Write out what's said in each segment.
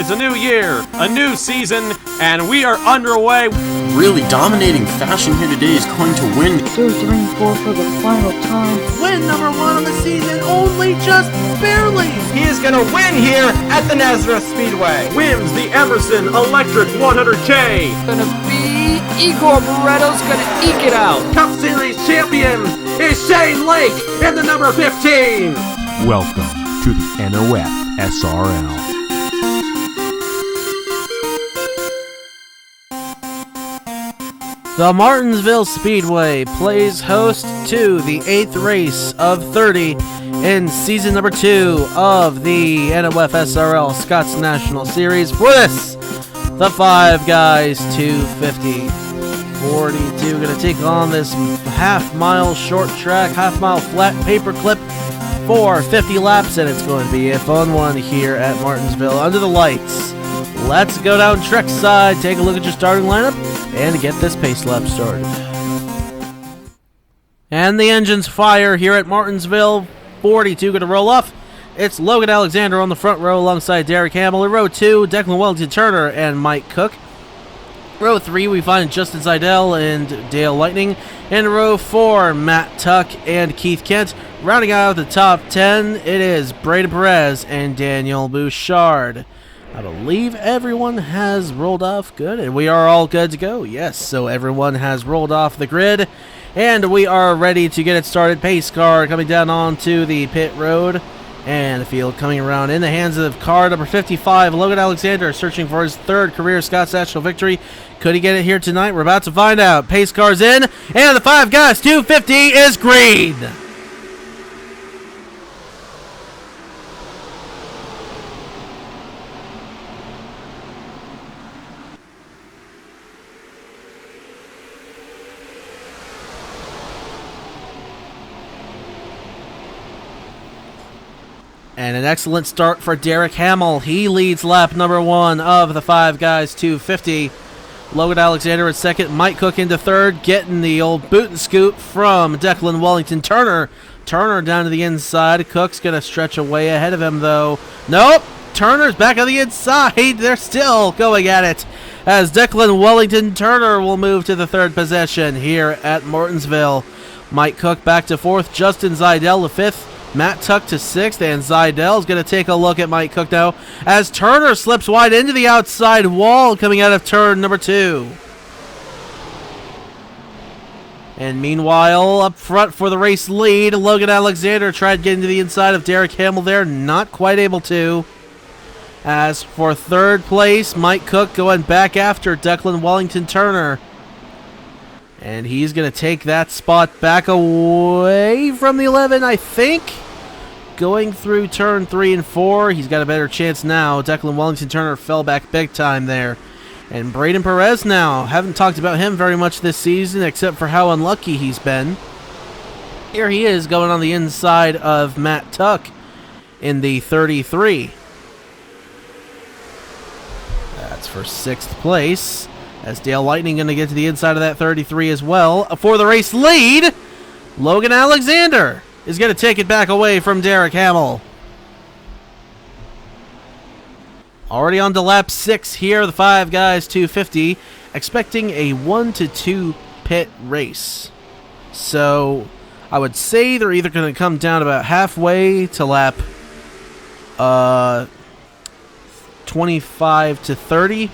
It's a new year, a new season, and we are underway. Really dominating fashion here today is going to win. 2, 3, 4 for the final time. Win number 1 of the season, only just barely. He is going to win here at the Martinsville Speedway. Wins the Emerson Electric 100K. Gonna be Igor Barretto's gonna eke it out. Cup Series champion is Shane Lake in the number 15. Welcome to the NOFSRL. The Martinsville Speedway plays host to the 8th race of 30 in season number 2 of the NOFSRL Scots National Series. For this, the 5 Guys 250. 42 going to take on this half-mile short track, half-mile flat paper clip for 50 laps, and it's going to be a fun one here at Martinsville under the lights. Let's go down Trek side, take a look at your starting lineup, and get this pace lap started. And the engines fire here at Martinsville. 42 going to roll off. It's Logan Alexander on the front row alongside Derek Hamill. In row 2, Declan Wellington-Turner and Mike Cook. Row 3, we find Justin Seidel and Dale Lightning. In row 4, Matt Tuck and Keith Kent. Rounding out the top 10, it is Braden Perez and Daniel Bouchard. I believe everyone has rolled off good, and we are all good to go. Yes, so everyone has rolled off the grid, and we are ready to get it started. Pace car coming down onto the pit road, and the field coming around in the hands of car number 55, Logan Alexander, searching for his 3rd career Scots National victory. Could he get it here tonight? We're about to find out. Pace car's in, and the 5 Guys 250 is green. And an excellent start for Derek Hamill. He leads lap number 1 of the 5 Guys 250. Logan Alexander in 2nd. Mike Cook into 3rd. Getting the old boot and scoot from Declan Wellington-Turner. Turner down to the inside. Cook's going to stretch away ahead of him, though. Nope. Turner's back on the inside. They're still going at it, as Declan Wellington-Turner will move to the 3rd position here at Martinsville. Mike Cook back to 4th. Justin Seidel to 5th. Matt Tuck to 6th, and Zeidel's going to take a look at Mike Cook now as Turner slips wide into the outside wall coming out of turn number 2. And meanwhile, up front for the race lead, Logan Alexander tried getting to the inside of Derek Hamill there, not quite able to. As for 3rd place, Mike Cook going back after Declan Wellington-Turner. And he's going to take that spot back away from the 11, I think. Going through turn 3 and 4, he's got a better chance now. Declan Wellington-Turner fell back big time there. And Braden Perez now. Haven't talked about him very much this season, except for how unlucky he's been. Here he is going on the inside of Matt Tuck in the 33. That's for 6th place. As Dale Lightning going to get to the inside of that 33 as well. For the race lead, Logan Alexander is going to take it back away from Derek Hamill. Already on to lap 6 here, the 5 Guys 250, expecting a 1-2 pit race. So I would say they're either going to come down about halfway to lap 25 to 30.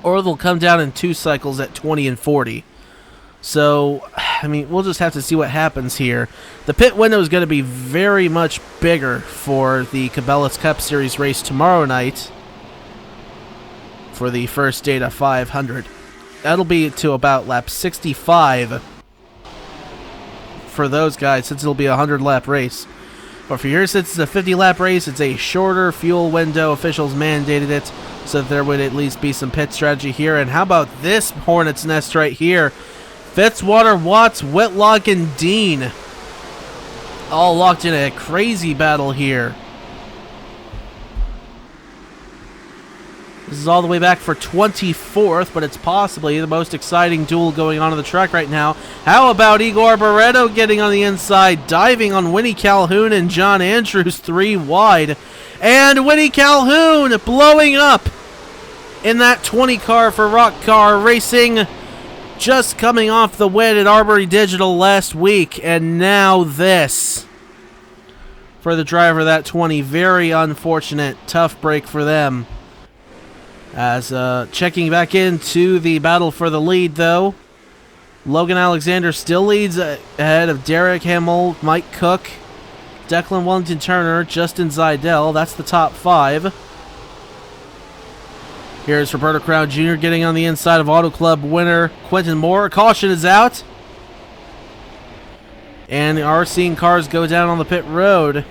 Or they'll come down in 2 cycles at 20 and 40. So, I mean, we'll just have to see what happens here. The pit window is going to be very much bigger for the Cabela's Cup Series race tomorrow night for the first Data 500. That'll be to about lap 65 for those guys, since it'll be a 100-lap race. But for here, since it's a 50-lap race, it's a shorter fuel window. Officials mandated it, so that there would at least be some pit strategy here. And how about this hornet's nest right here? Fitzwater, Watts, Whitlock, and Dean all locked in a crazy battle here. This is all the way back for 24th, but it's possibly the most exciting duel going on the track right now. How about Igor Barretto getting on the inside, diving on Winnie Calhoun and John Andrews 3 wide, And Winnie Calhoun blowing up in that 20 car for Rock Car Racing, just coming off the win at Arbery Digital last week, and now this for the driver of that 20. Very unfortunate, tough break for them. As checking back into the battle for the lead, though, Logan Alexander still leads ahead of Derek Hamill, Mike Cook, Declan Wellington Turner, Justin Zidell. That's the top 5. Here's Roberto Crown Jr. getting on the inside of Auto Club winner Quentin Moore. Caution is out. And we are seeing cars go down on the pit road.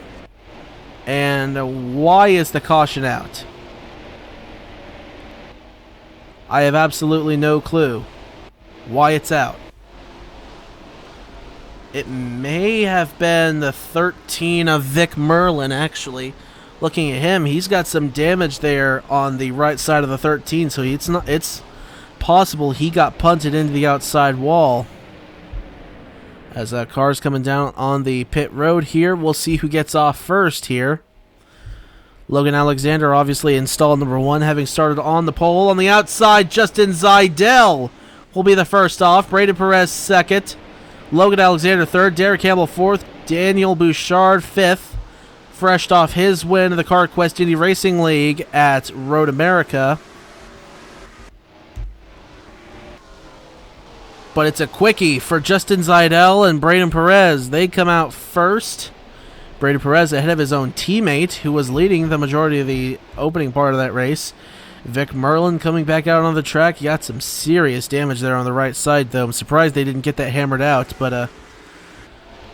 And why is the caution out? I have absolutely no clue why it's out. It may have been the 13 of Vic Merlin, actually. Looking at him, he's got some damage there on the right side of the 13, so it's possible he got punted into the outside wall. As cars coming down on the pit road here, we'll see who gets off first here. Logan Alexander obviously in stall number 1, having started on the pole. On the outside, Justin Zidell will be the first off. Braden Perez second. Logan Alexander third. Derek Campbell fourth. Daniel Bouchard fifth. Fresh off his win in the CarQuest Indy Racing League at Road America. But it's a quickie for Justin Zidell and Braden Perez. They come out first. Braden Perez ahead of his own teammate, who was leading the majority of the opening part of that race. Vic Merlin coming back out on the track. He got some serious damage there on the right side, though. I'm surprised they didn't get that hammered out, but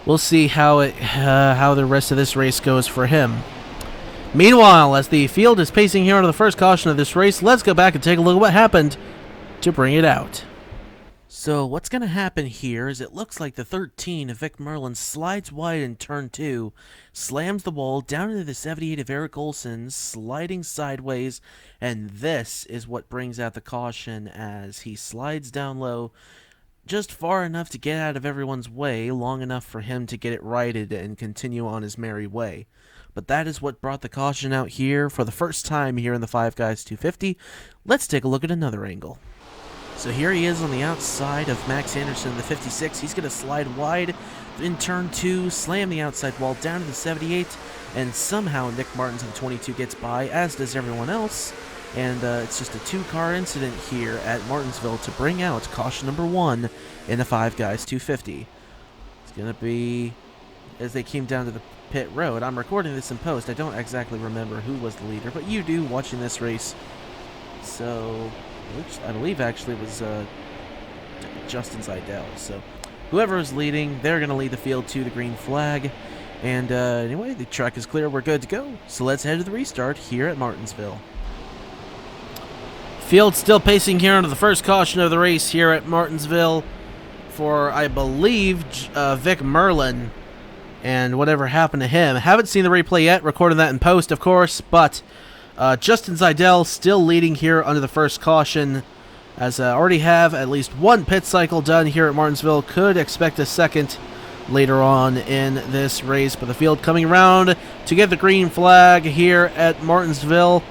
we'll see how the rest of this race goes for him. Meanwhile, as the field is pacing here onto the first caution of this race, let's go back and take a look at what happened to bring it out. So what's going to happen here is it looks like the 13 of Vic Merlin slides wide in turn 2, slams the wall down into the 78 of Eric Olson, sliding sideways, and this is what brings out the caution as he slides down low, just far enough to get out of everyone's way, long enough for him to get it righted and continue on his merry way. But that is what brought the caution out here for the first time here in the Five Guys 250. Let's take a look at another angle. So here he is on the outside of Max Anderson in the 56. He's going to slide wide in turn 2, slam the outside wall down to the 78, and somehow Nick Martins in the 22 gets by, as does everyone else. And it's just a 2-car incident here at Martinsville to bring out caution number 1 in the Five Guys 250. It's going to be as they came down to the pit road. I'm recording this in post. I don't exactly remember who was the leader, but you do watching this race. So, which I believe actually was Justin Zidell. So whoever is leading, they're going to lead the field to the green flag. And anyway, the track is clear. We're good to go. So let's head to the restart here at Martinsville. Field still pacing here under the first caution of the race here at Martinsville for, I believe, Vic Merlin and whatever happened to him. Haven't seen the replay yet, recording that in post, of course, but Justin Zidell still leading here under the first caution, as I already have at least one pit cycle done here at Martinsville. Could expect a second later on in this race, but the field coming around to get the green flag here at Martinsville.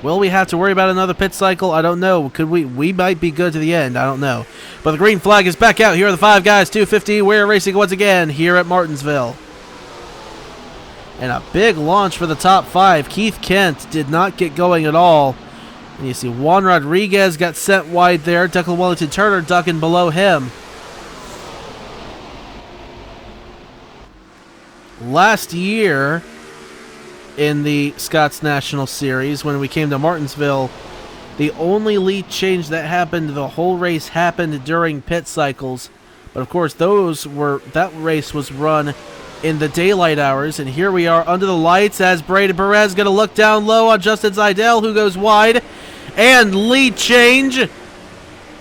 Will we have to worry about another pit cycle? I don't know. Could we? We might be good to the end. I don't know. But the green flag is back out here at the Five Guys 250. We're racing once again here at Martinsville. And a big launch for the top 5. Keith Kent did not get going at all. And you see Juan Rodriguez got sent wide there. Declan Wellington Turner ducking below him. Last year in the Scots National Series, when we came to Martinsville, the only lead change that happened the whole race happened during pit cycles. But of course, that race was run in the daylight hours, and here we are under the lights as Braden Perez going to look down low on Justin Zidell, who goes wide, and lead change.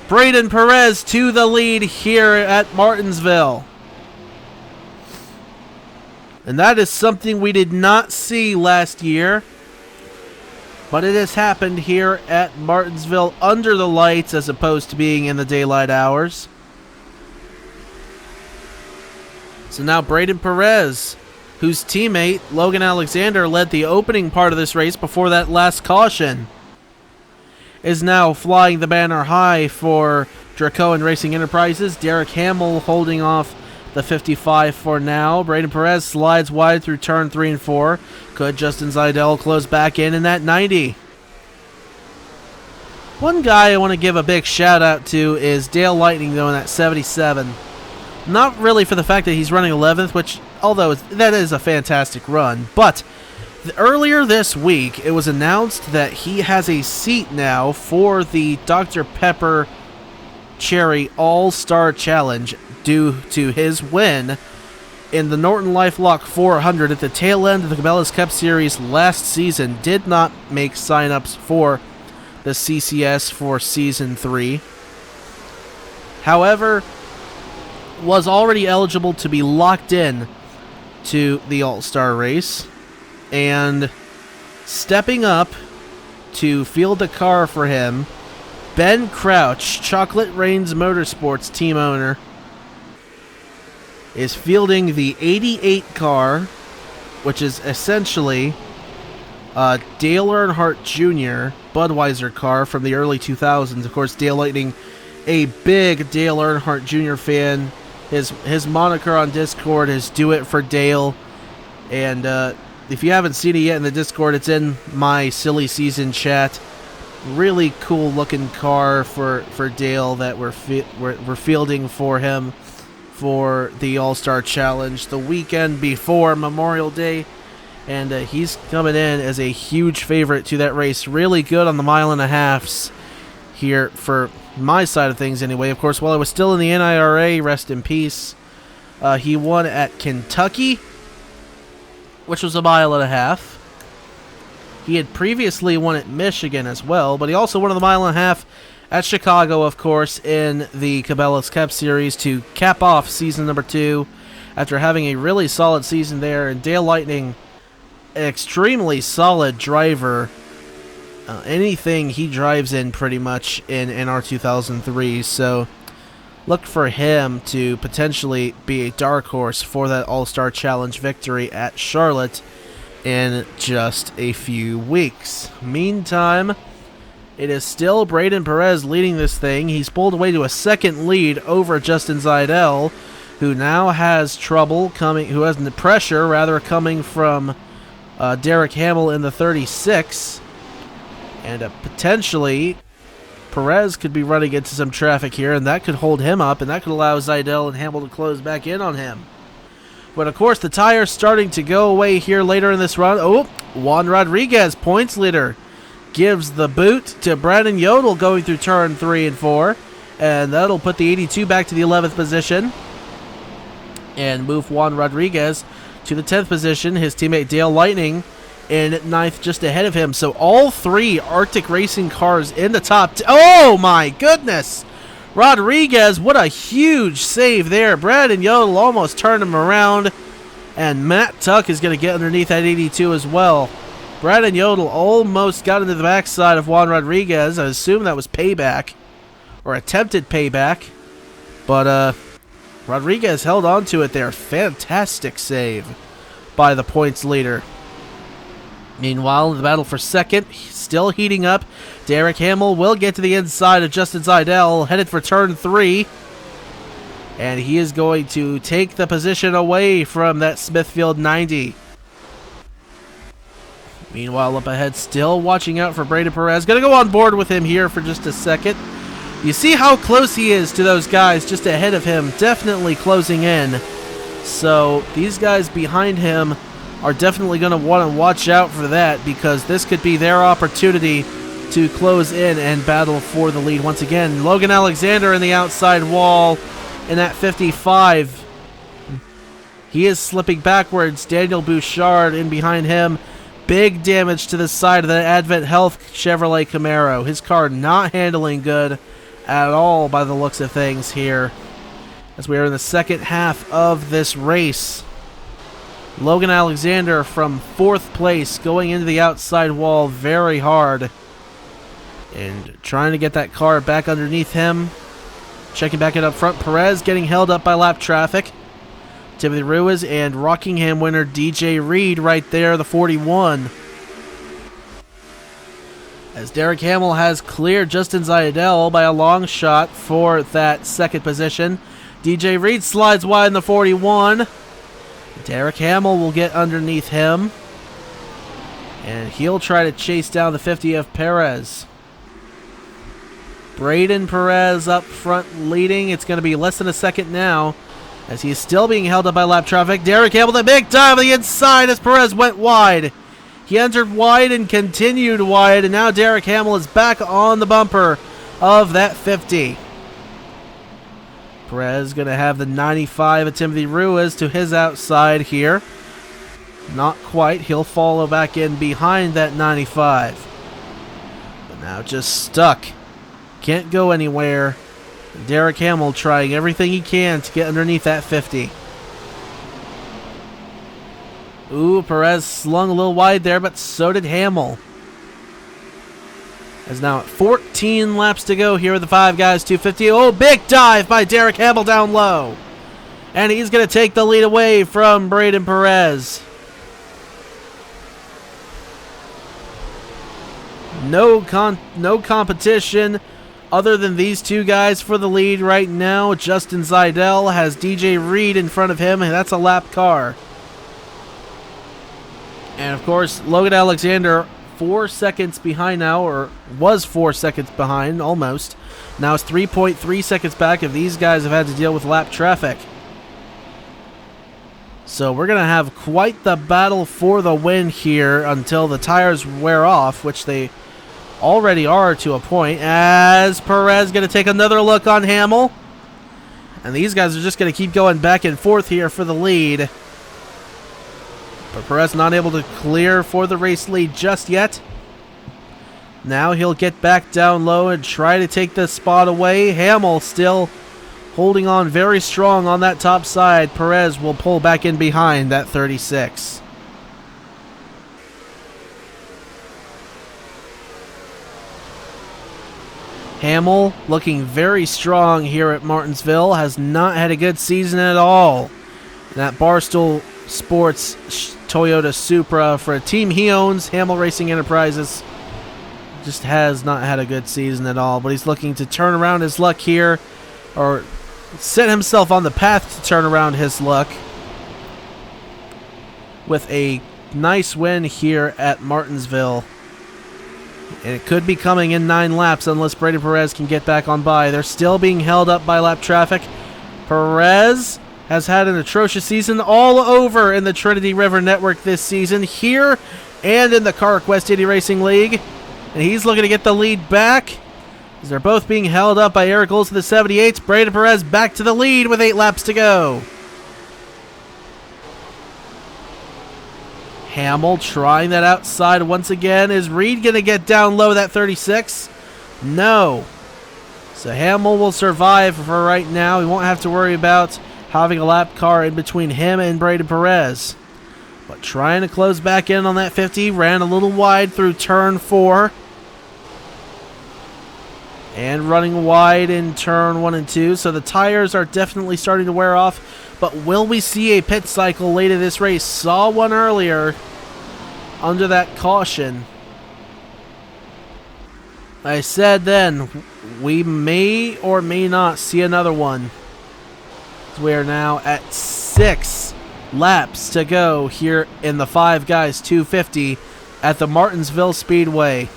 Braden Perez to the lead here at Martinsville. And that is something we did not see last year, but it has happened here at Martinsville under the lights as opposed to being in the daylight hours. So now Braden Perez whose teammate Logan Alexander led the opening part of this race before that last caution, is now flying the banner high for Dracoan Racing Enterprises. Derek Hamill holding off the 55 for now. Braden Perez slides wide through turn 3 and 4. Could Justin Zeidel close back in that 90? One guy I want to give a big shout out to is Dale Lightning, though, in that 77. Not really for the fact that he's running 11th, which, although that is a fantastic run, but earlier this week it was announced that he has a seat now for the Dr. Pepper Cherry All-Star Challenge due to his win in the Norton LifeLock 400 at the tail end of the Cabela's Cup Series last season. Did not make sign-ups for the CCS for Season 3. However, was already eligible to be locked in to the All-Star race, and stepping up to field the car for him, Ben Crouch, Chocolate Reigns Motorsports team owner, is fielding the 88 car, which is essentially a Dale Earnhardt Jr. Budweiser car from the early 2000s. Of course, Dale Lightning, a big Dale Earnhardt Jr. fan. His moniker on Discord is Do It For Dale. And if you haven't seen it yet in the Discord, it's in my Silly Season chat. Really cool looking car for Dale that we're fielding for him for the All-Star Challenge the weekend before Memorial Day. And he's coming in as a huge favorite to that race. Really good on the mile and a halves here for my side of things anyway. Of course, while I was still in the NIRA, rest in peace, he won at Kentucky, which was a mile and a half. He had previously won at Michigan as well, but he also won the mile and a half at Chicago, of course, in the Cabela's Cup Series to cap off season number 2 after having a really solid season there. And Dale Lightning, an extremely solid driver. Anything he drives in pretty much in NR 2003, so look for him to potentially be a dark horse for that All-Star Challenge victory at Charlotte in just a few weeks. Meantime, it is still Braden Perez leading this thing. He's pulled away to a second lead over Justin Zeidel, who now has trouble coming, who has the pressure rather coming from Derek Hamill in the 36. And potentially, Perez could be running into some traffic here, and that could hold him up, and that could allow Zeidel and Hamill to close back in on him. But of course, the tire's starting to go away here later in this run. Oh, Juan Rodriguez, points leader, gives the boot to Brandon Yodel going through turn 3 and 4, and that'll put the 82 back to the 11th position and move Juan Rodriguez to the 10th position. His teammate Dale Lightning in 9th, just ahead of him. So all 3 Arctic Racing cars in the top. Oh my goodness! Rodriguez, what a huge save there. Brandon Yodel almost turned him around, and Matt Tuck is going to get underneath that 82 as well. Brandon Yodel almost got into the backside of Juan Rodriguez. I assume that was payback, or attempted payback, but Rodriguez held on to it there. Fantastic save by the points leader. Meanwhile, the battle for second still heating up. Derek Hamill will get to the inside of Justin Zeidel, headed for turn 3. And he is going to take the position away from that Smithfield 90. Meanwhile, up ahead, still watching out for Braden Perez. Going to go on board with him here for just a second. You see how close he is to those guys just ahead of him, definitely closing in. So these guys behind him are definitely going to want to watch out for that, because this could be their opportunity to close in and battle for the lead once again. Logan Alexander in the outside wall in that 55. He is slipping backwards. Daniel Bouchard in behind him. Big damage to the side of the Advent Health Chevrolet Camaro. His car not handling good at all by the looks of things here, as we are in the second half of this race. Logan Alexander from 4th place going into the outside wall very hard and trying to get that car back underneath him. Checking back it up front. Perez getting held up by lap traffic. Timothy Ruiz and Rockingham winner DJ Reed right there, the 41. As Derek Hamill has cleared Justin Zaidel by a long shot for that second position. DJ Reed slides wide in the 41. Derek Hamill will get underneath him. And he'll try to chase down the 50 of Perez. Braden Perez up front leading. It's going to be less than a second now as he's still being held up by lap traffic. Derek Hamill, the big dive on the inside as Perez went wide. He entered wide and continued wide, and now Derek Hamill is back on the bumper of that 50. Perez going to have the 95 of Timothy Ruiz to his outside here. Not quite. He'll follow back in behind that 95. But now just stuck. Can't go anywhere. Derek Hamill trying everything he can to get underneath that 50. Ooh, Perez slung a little wide there, but so did Hamill. As now 14 laps to go here with the five guys, 250. Oh, big dive by Derek Hamill down low. And he's going to take the lead away from Braden Perez. No competition other than these two guys for the lead right now. Justin Zaidel has DJ Reed in front of him, and that's a lap car. And, of course, Logan Alexander 4 seconds behind now, or was 4 seconds behind, almost. Now it's 3.3 seconds back if these guys have had to deal with lap traffic. So we're going to have quite the battle for the win here until the tires wear off, which they already are to a point, as Perez going to take another look on Hamill. And these guys are just going to keep going back and forth here for the lead. But Perez not able to clear for the race lead just yet. Now he'll get back down low and try to take this spot away. Hamill still holding on very strong on that top side. Perez will pull back in behind that 36. Hamill looking very strong here at Martinsville. Has not had a good season at all. That Barstool Sports Toyota Supra for a team he owns, Hamill Racing Enterprises, just has not had a good season at all. But he's looking to turn around his luck here, or set himself on the path to turn around his luck with a nice win here at Martinsville. And it could be coming in 9 laps unless Braden Perez can get back on by. They're still being held up by lap traffic. Perez has had an atrocious season all over in the Trinity River Network this season, here and in the Car Request Indy Racing League. And he's looking to get the lead back, as they're both being held up by Eric Olson, the 78s. Braden Perez back to the lead with 8 laps to go. Hamill trying that outside once again. Is Reed going to get down low that 36? No. So Hamill will survive for right now. He won't have to worry about having a lap car in between him and Braden Perez. But trying to close back in on that 50. Ran a little wide through turn 4. And running wide in turn 1 and 2. So the tires are definitely starting to wear off. But will we see a pit cycle late in this race? Saw one earlier under that caution. I said then, we may or may not see another one. We are now at 6 laps to go here in the Five Guys 250 at the Martinsville Speedway.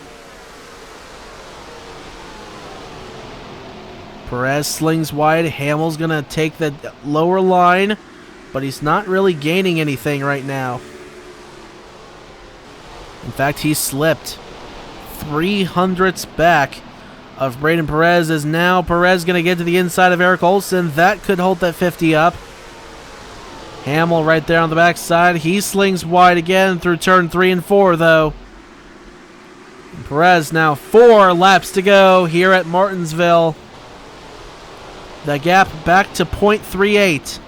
Perez slings wide. Hamill's going to take the lower line, but he's not really gaining anything right now. In fact, he slipped 300ths back of Braden Perez. Is now Perez going to get to the inside of Eric Olson. That could hold that 50 up. Hamill right there on the backside. He slings wide again through turn 3 and 4, though. And Perez now 4 laps to go here at Martinsville. The gap back to .38.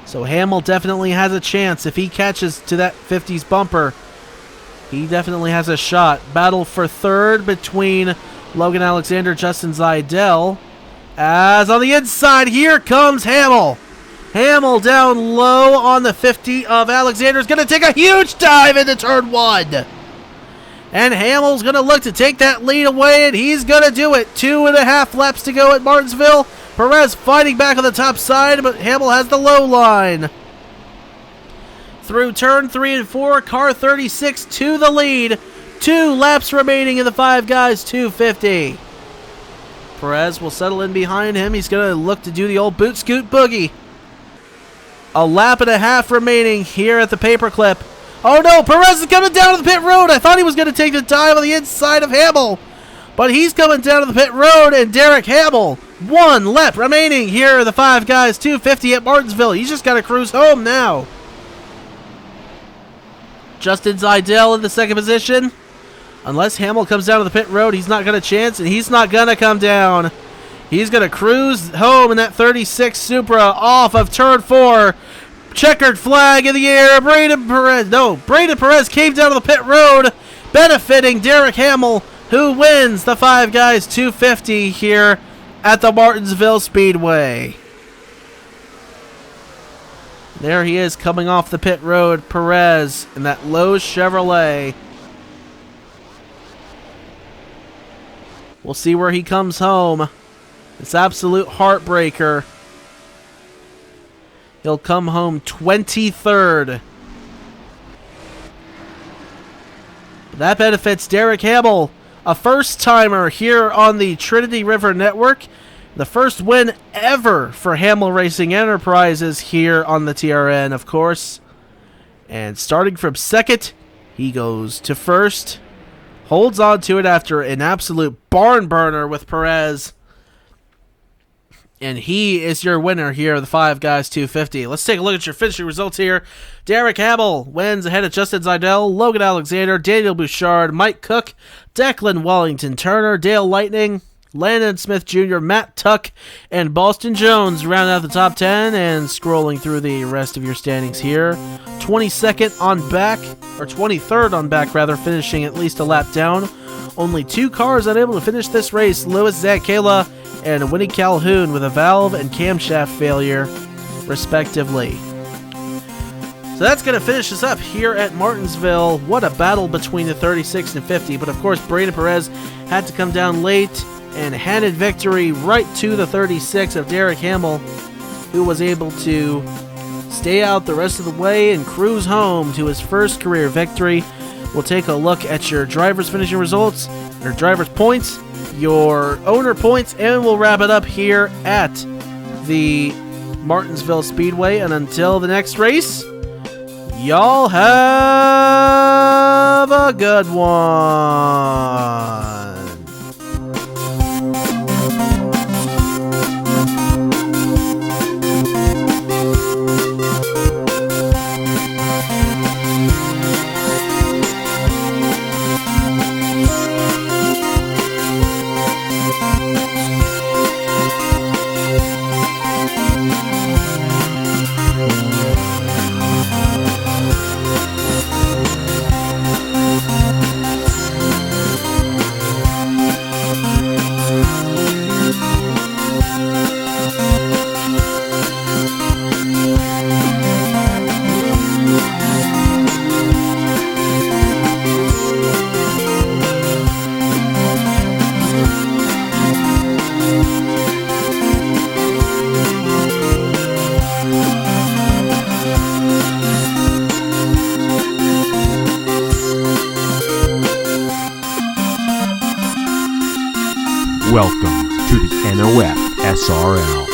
So Hamill definitely has a chance. If he catches to that 50's bumper, he definitely has a shot. Battle for third between Logan Alexander, Justin Zaidel. As on the inside, here comes Hamill. Hamill down low on the 50 of Alexander is going to take a huge dive into turn 1. And Hamill's going to look to take that lead away, and he's going to do it. 2.5 laps to go at Martinsville. Perez fighting back on the top side, but Hamill has the low line. Through turn 3 and 4, car 36 to the lead. 2 laps remaining in the Five Guys 250. Perez will settle in behind him. He's going to look to do the old boot scoot boogie. A lap and a half remaining here at the paperclip. Oh no, Perez is coming down to the pit road. I thought he was going to take the dive on the inside of Hamill. But he's coming down to the pit road, and Derek Hamill, 1 lap remaining here at the Five Guys 250 at Martinsville. He's just got to cruise home now. Justin Seidel in the second position. Unless Hamill comes down to the pit road, he's not got a chance, and he's not going to come down. He's going to cruise home in that 36 Supra off of turn 4. Checkered flag in the air. Braden Perez came down to the pit road, benefiting Derek Hamill, who wins the Five Guys 250 here at the Martinsville Speedway. There he is coming off the pit road, Perez, in that Lowe's Chevrolet. We'll see where he comes home. It's absolute heartbreaker. He'll come home 23rd. That benefits Derek Hamill, a first-timer here on the Trinity River Network. The first win ever for Hamill Racing Enterprises here on the TRN, of course. And starting from second, he goes to first. Holds on to it after an absolute barn burner with Perez. And he is your winner here of the Five Guys 250. Let's take a look at your finishing results here. Derek Hamill wins ahead of Justin Seidel, Logan Alexander, Daniel Bouchard, Mike Cook, Declan Wellington Turner, Dale Lightning, Landon Smith Jr., Matt Tuck, and Boston Jones round out the top 10. And scrolling through the rest of your standings here, 22nd on back, or 23rd on back rather, finishing at least a lap down. Only 2 cars unable to finish this race, Louis Zatkala and Winnie Calhoun, with a valve and camshaft failure, respectively. So that's going to finish us up here at Martinsville. What a battle between the 36 and 50. But of course, Braden Perez had to come down late and handed victory right to the 36 of Derek Hamill, who was able to stay out the rest of the way and cruise home to his first career victory. We'll take a look at your driver's finishing results, your driver's points, your owner points, and we'll wrap it up here at the Martinsville Speedway. And until the next race, y'all have a good one. Welcome to the NOFSRL.